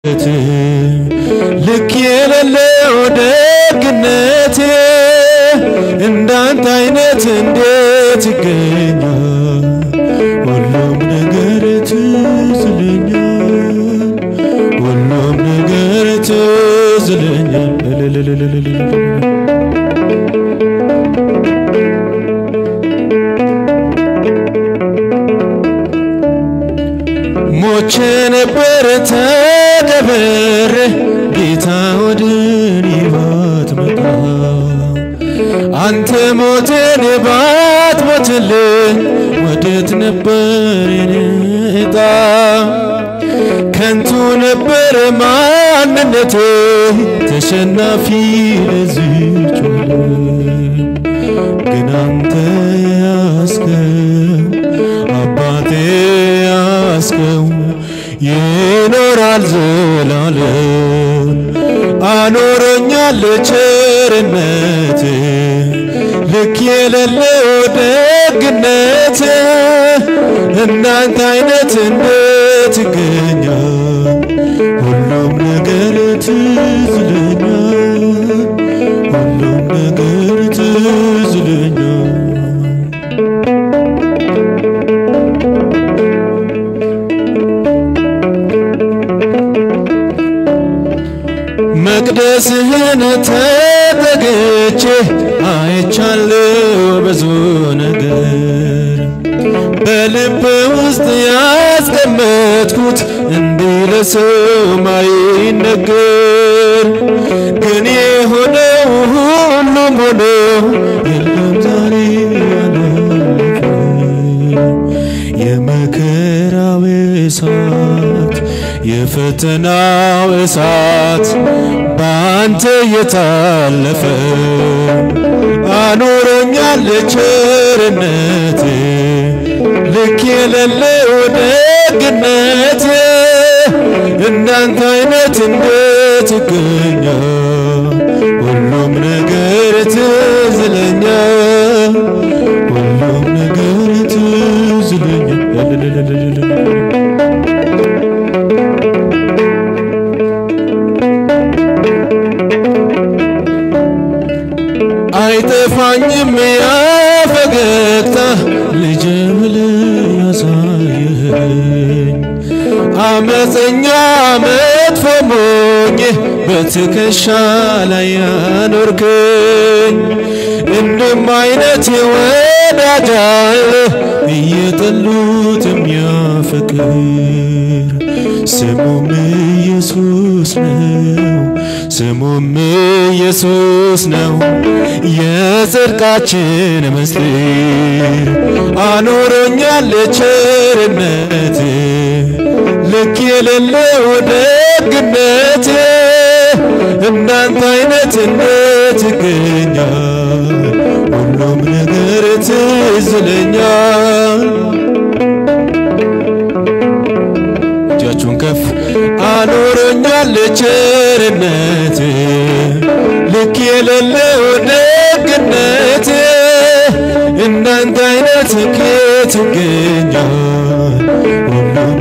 ልክ የሌለው ደግነቴ እንዳንተ አይነት እንዴት ይገኛል? ሁሉም ነገር ትዝለኛል፣ ሁሉም ነገር ትዝለኛል። ሞቼ ነበር ተቀብሬ ጌታ ወደ እኔ ባትመጣ፣ አንተ ሞቴን ባትሞትልኝ ወዴት ነበር የኔ ዕጣ? ከንቱ ነበር ማንነቴ ተሸናፊ ለዚህች ዓለም፣ ግን አንተ ያስከው አባቴ ያስከው ይኖራል ዘላለም። አኖረኛል ቸርነት ልክ የሌለው ደግነት እናንተ አይነት እንዴት ይገኛል? ሁሉም ነገር ትዝለኛል፣ ሁሉም ነገር ትዝለኛል። መቅደስህን ተጠግቼ አይቻለሁ ብዙ ነገር፣ በልብ ውስጥ ያስቀመጥኩት እንዲህ ለሰው ማይነገር። ግን የሆነው ሁሉም ሆኖ የለም ዛሬ ያለፈ፣ የመከራው እሳት የፈተናው እሳት ባንተ የታለፈ። አኖረኛል ቸርነት ልክ የሌለው ደግነት እንዳንተ አይነት እንዴት ይገኛል? ሁሉም ነገር ትዝለኛል፣ ሁሉም ነገር ትዝለኛል። አይጠፋኝም ያ ፈገግታ ልጄ ብለህ ያሳየኸኝ፣ አመፀኛ መጥፎ ሞኝ በትከሻ ላይ ያኖርከኝ። እንድም አይነት ወዳጅ አለ እየጠሉት የሚያፈቅር፣ ስሙም ኢየሱስ ነው፣ ስሙም ኢየሱስ ነው የጽድቃችን ምስጢር። አኖረኛል ቸርነት ልክ የሌለው ደግነት እንዳንተ አይነት እንዴት ይገኛል? ሁሉም ነገር ትዝለኛል። እጃችሁን ከፍ። አኖረኛል ቸርነት ልክ የሌለው ደግነት እንዳንተ አይነት ከየት ይገኛል? ሁሉም